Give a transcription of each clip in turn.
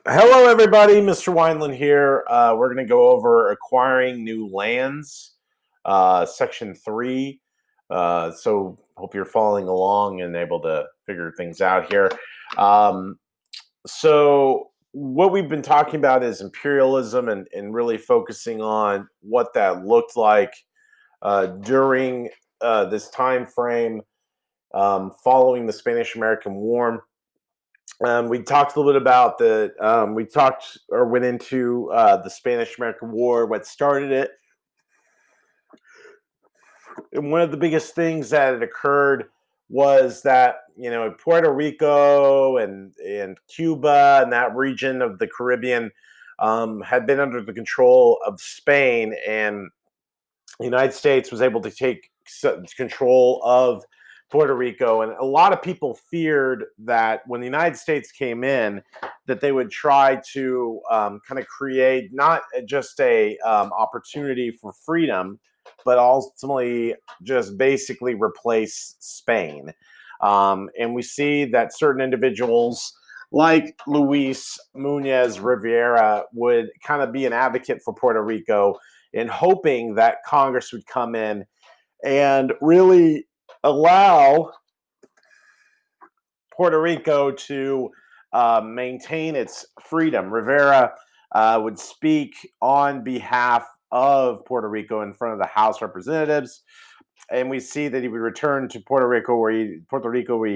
Hello, everybody. Mr. Wineland here. We're going to go over acquiring new lands, Section 3. So, hope you're following along and able to figure things out here. Um, what we've been talking about is imperialism and really focusing on what that looked like during this time frame following the Spanish-American War. We talked a little bit about we talked or went into the Spanish American War, what started it. And one of the biggest things that had occurred was that, Puerto Rico and Cuba and that region of the Caribbean had been under the control of Spain, and the United States was able to take control of Puerto Rico. And a lot of people feared that when the United States came in, that they would try to kind of create not just a opportunity for freedom, but ultimately just basically replace Spain. And we see that certain individuals like Luis Muñoz Rivera would kind of be an advocate for Puerto Rico in hoping that Congress would come in and really allow Puerto Rico to maintain its freedom. Rivera would speak on behalf of Puerto Rico in front of the House of Representatives, and we see that he would return to Puerto Rico where he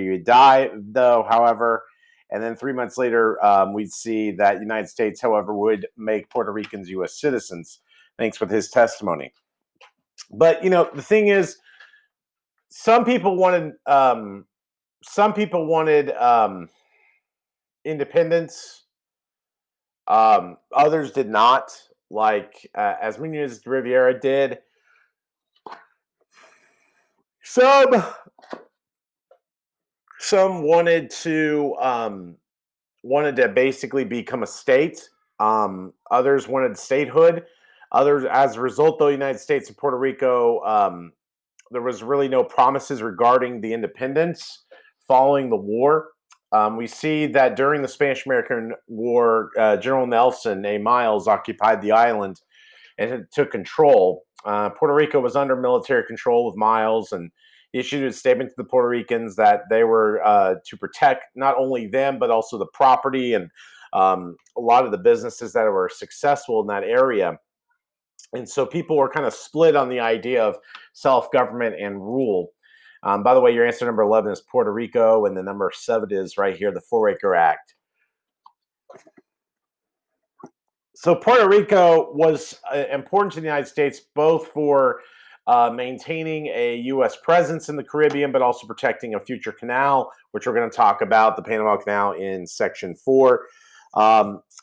would die, though. However, and then 3 months later, we'd see that the United States, however, would make Puerto Ricans U.S. citizens, thanks with his testimony. But the thing is, some people wanted independence. Others did not, like as Munoz Riviera did. Some some wanted to basically become a state. Others wanted statehood. Others, as a result, though, the United States and Puerto Rico, there was really no promises regarding the independence following the war. We see that during the Spanish American War, General Nelson A. Miles occupied the island and took control. Puerto Rico was under military control with Miles, and he issued a statement to the Puerto Ricans that they were to protect not only them, but also the property and a lot of the businesses that were successful in that area. And so people were kind of split on the idea of self-government and rule. By the way, your answer number 11 is Puerto Rico, and the number 7 is right here, the Four-Acre Act. So Puerto Rico was important to the United States, both for maintaining a U.S. presence in the Caribbean, but also protecting a future canal, which we're going to talk about, the Panama Canal, in Section 4.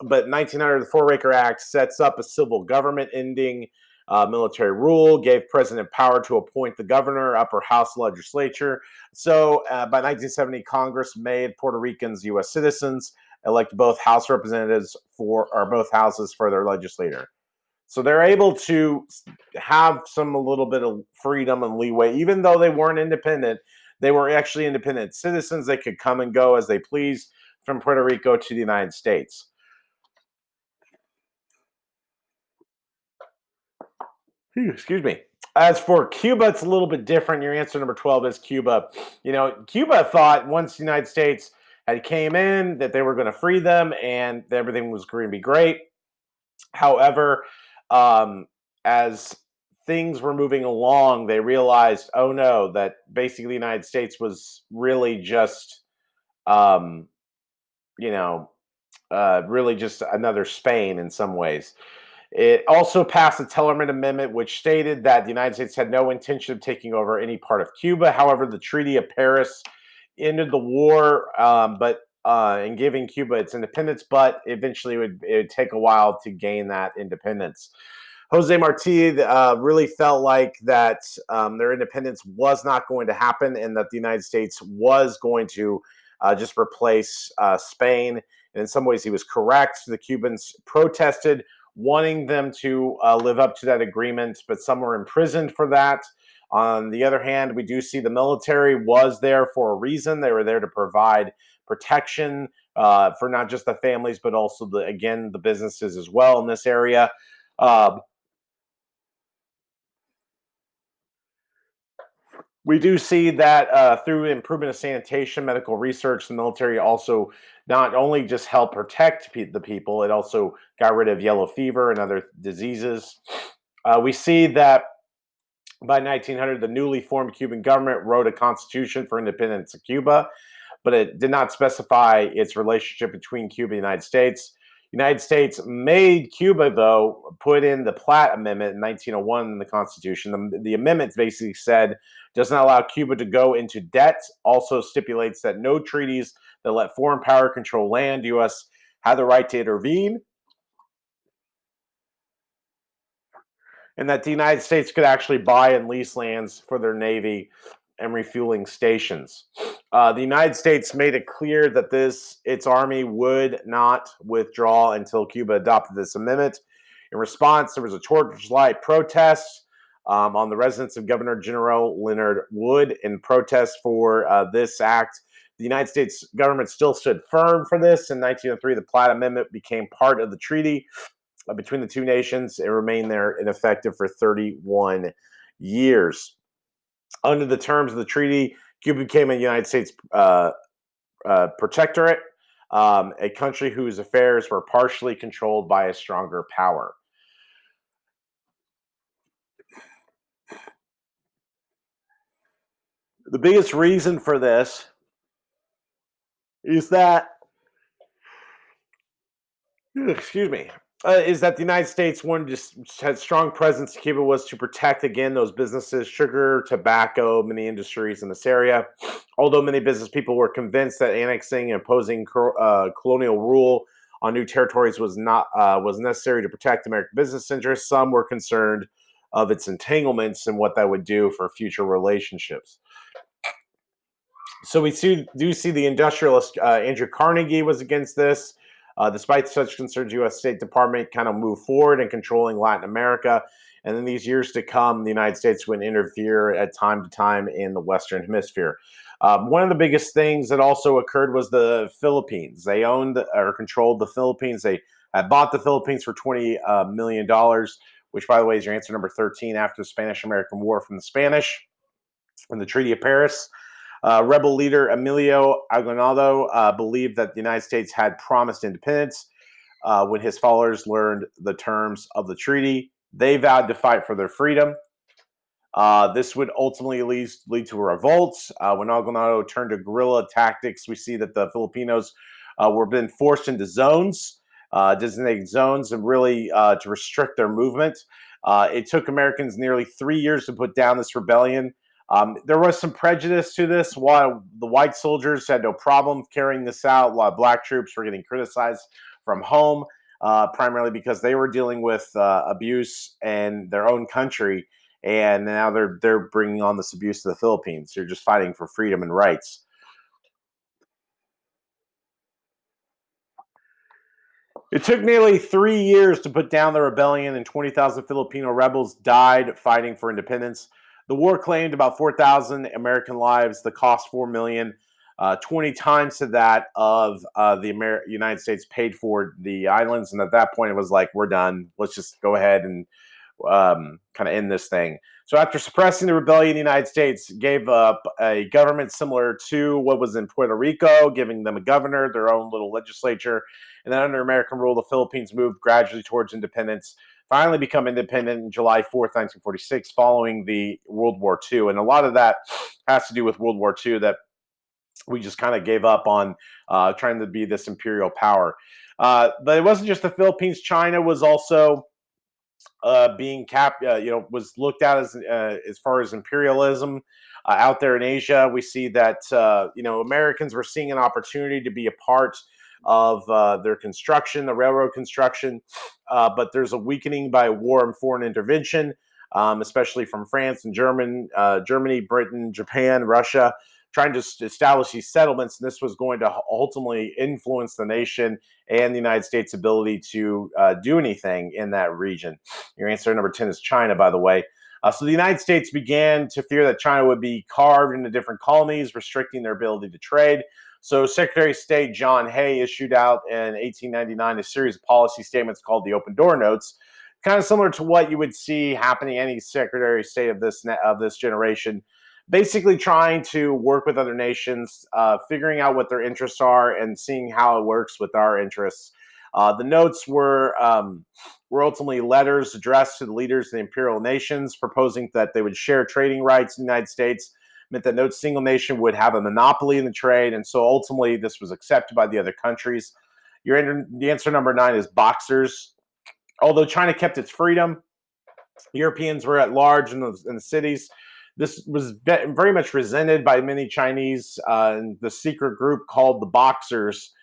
But in 1900, the Four-Acre Act sets up a civil government ending military rule, gave president power to appoint the governor, upper house legislature. So by 1970, Congress made Puerto Ricans U.S. citizens, elect both House representatives both houses for their legislator. So they're able to have a little bit of freedom and leeway, even though they weren't independent. They were actually independent citizens. They could come and go as they pleased from Puerto Rico to the United States. Excuse me. As for Cuba, it's a little bit different. Your answer number 12 is Cuba. Cuba thought once the United States had came in that they were going to free them and everything was going to be great. However, as things were moving along, they realized, oh no, that basically the United States was really just, um, really just another Spain in some ways. It also passed the Tellerman Amendment, which stated that the United States had no intention of taking over any part of Cuba. However, the Treaty of Paris ended the war, but and giving Cuba its independence, but eventually it would take a while to gain that independence. Jose Marti really felt like that their independence was not going to happen, and that the United States was going to just replace Spain. And in some ways, he was correct. The Cubans protested, wanting them to live up to that agreement, but some were imprisoned for that. On the other hand, we do see the military was there for a reason. They were there to provide protection for not just the families, but also the businesses as well in this area. Um, we do see that through improvement of sanitation, medical research, the military also not only just helped protect the people, it also got rid of yellow fever and other diseases. We see that by 1900, the newly formed Cuban government wrote a constitution for independence of Cuba, but it did not specify its relationship between Cuba and the United States. United States made Cuba, though, put in the Platt Amendment in 1901 in the Constitution. The amendment basically said does not allow Cuba to go into debt. Also stipulates that no treaties that let foreign power control land, U.S. had the right to intervene, and that the United States could actually buy and lease lands for their navy and refueling stations. The United States made it clear that its army would not withdraw until Cuba adopted this amendment. In response, there was a torchlight protest on the residence of Governor General Leonard Wood in protest for this act. The United States government still stood firm for this. In 1903, the Platt Amendment became part of the treaty between the two nations. It remained there and effective for 31 years. Under the terms of the treaty, Cuba became a United States protectorate, a country whose affairs were partially controlled by a stronger power. The biggest reason for this is that excuse me, is that the United States wanted just had strong presence in Cuba was to protect again those businesses, sugar, tobacco, many industries in this area. Although many business people were convinced that annexing and imposing colonial rule on new territories was necessary to protect American business interests, some were concerned of its entanglements and what that would do for future relationships. So do see the industrialist Andrew Carnegie was against this. Despite such concerns, U.S. State Department kind of moved forward in controlling Latin America. And in these years to come, the United States would interfere at time to time in the Western Hemisphere. One of the biggest things that also occurred was the Philippines. They owned or controlled the Philippines. They had bought the Philippines for $20 million, which, by the way, is your answer number 13 after the Spanish-American War from the Spanish and the Treaty of Paris. Rebel leader Emilio Aguinaldo believed that the United States had promised independence. When his followers learned the terms of the treaty, they vowed to fight for their freedom. This would ultimately lead to a revolt. When Aguinaldo turned to guerrilla tactics, we see that the Filipinos were being forced into zones, designated zones, and really to restrict their movement. It took Americans nearly 3 years to put down this rebellion. There was some prejudice to this. While the white soldiers had no problem carrying this out, a lot of black troops were getting criticized from home, primarily because they were dealing with abuse in their own country, and now they're bringing on this abuse to the Philippines. They're just fighting for freedom and rights. It took nearly 3 years to put down the rebellion, and 20,000 Filipino rebels died fighting for independence. The war claimed about 4,000 American lives. The cost $4 million, 20 times to that of the United States paid for the islands. And at that point, it was like, we're done. Let's just go ahead and kind of end this thing. So after suppressing the rebellion, the United States gave up a government similar to what was in Puerto Rico, giving them a governor, their own little legislature. And then under American rule, the Philippines moved gradually towards independence, finally become independent on July 4th, 1946, following the World War II. And a lot of that has to do with World War II, that we just kind of gave up on trying to be this imperial power. But it wasn't just the Philippines. China was also being was looked at as far as imperialism out there in Asia. We see that Americans were seeing an opportunity to be a part of their construction, the railroad construction, but there's a weakening by war and foreign intervention, especially from France and Germany, Britain, Japan, Russia, trying to establish these settlements, and this was going to ultimately influence the nation and the United States' ability to do anything in that region. Your answer number 10 is China, by the way. So the United States began to fear that China would be carved into different colonies, restricting their ability to trade. So Secretary of State John Hay issued out in 1899 a series of policy statements called the Open Door Notes, kind of similar to what you would see happening any Secretary of State of this generation, basically trying to work with other nations, figuring out what their interests are, and seeing how it works with our interests. The notes were ultimately letters addressed to the leaders of the imperial nations, proposing that they would share trading rights in the United States, meant that no single nation would have a monopoly in the trade, and so ultimately this was accepted by the other countries. The answer number 9 is boxers. Although China kept its freedom, Europeans were at large in the cities. This was very much resented by many Chinese. And the secret group called the Boxers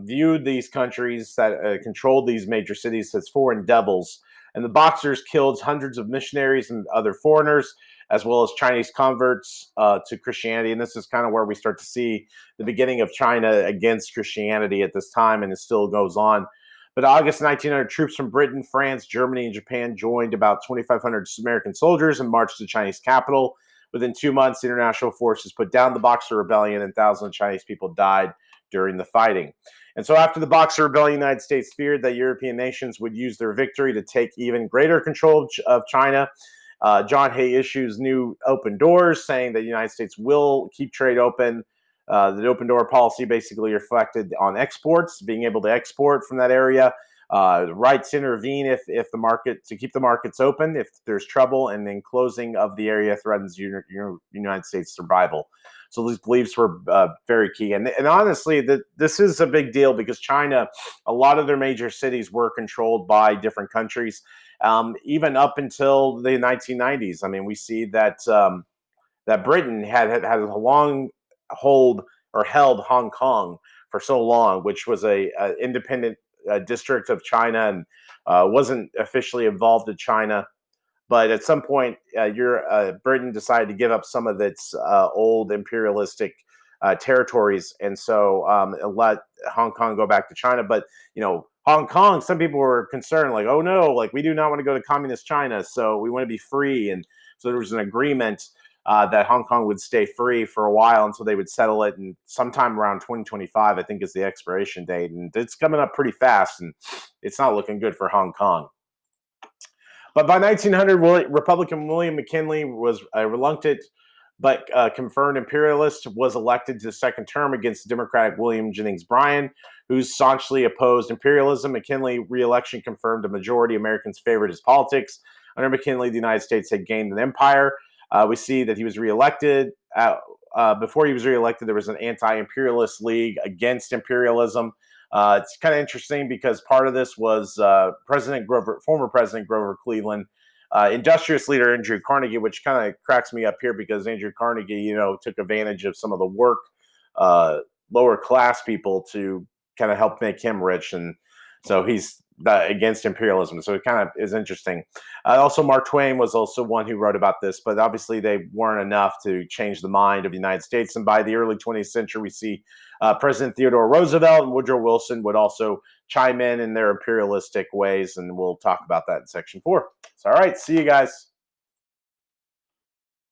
viewed these countries that controlled these major cities as foreign devils. And the Boxers killed hundreds of missionaries and other foreigners, as well as Chinese converts to Christianity. And this is kind of where we start to see the beginning of China against Christianity at this time, and it still goes on. But August 1900, troops from Britain, France, Germany, and Japan joined about 2,500 American soldiers and marched to the Chinese capital. Within 2 months, the international forces put down the Boxer Rebellion, and thousands of Chinese people died during the fighting. And so after the Boxer Rebellion, the United States feared that European nations would use their victory to take even greater control of China. John Hay issues new open doors, saying that the United States will keep trade open. The open door policy basically reflected on exports, being able to export from that area, the right to intervene if the market, to keep the markets open if there's trouble, and then closing of the area threatens United States survival. So these beliefs were very key. And honestly, this is a big deal because China, a lot of their major cities were controlled by different countries, even up until the 1990s. I mean, we see that that Britain had a long hold or held Hong Kong for so long, which was a independent district of China and wasn't officially involved in China. But at some point, Britain decided to give up some of its old imperialistic territories, and so let Hong Kong go back to China. But Hong Kong, some people were concerned, like, oh no, like we do not want to go to communist China, so we want to be free. And so there was an agreement that Hong Kong would stay free for a while until they would settle it, and sometime around 2025, I think, is the expiration date, and it's coming up pretty fast, and it's not looking good for Hong Kong. But by 1900, Republican William McKinley was a reluctant but confirmed imperialist, was elected to the second term against Democratic William Jennings Bryan, who staunchly opposed imperialism. McKinley re-election confirmed a majority of Americans favored his politics. Under McKinley, the United States had gained an empire. We see that he was reelected. Before he was reelected, there was an anti-imperialist league against imperialism. It's kind of interesting because part of this was former President Grover Cleveland, industrious leader Andrew Carnegie, which kind of cracks me up here because Andrew Carnegie, took advantage of some of the lower class people to kind of help make him rich, and so he's against imperialism. So it kind of is interesting. Also, Mark Twain was also one who wrote about this, but obviously they weren't enough to change the mind of the United States. And by the early 20th century, we see President Theodore Roosevelt and Woodrow Wilson would also chime in their imperialistic ways, and we'll talk about that in section 4. So, all right, see you guys.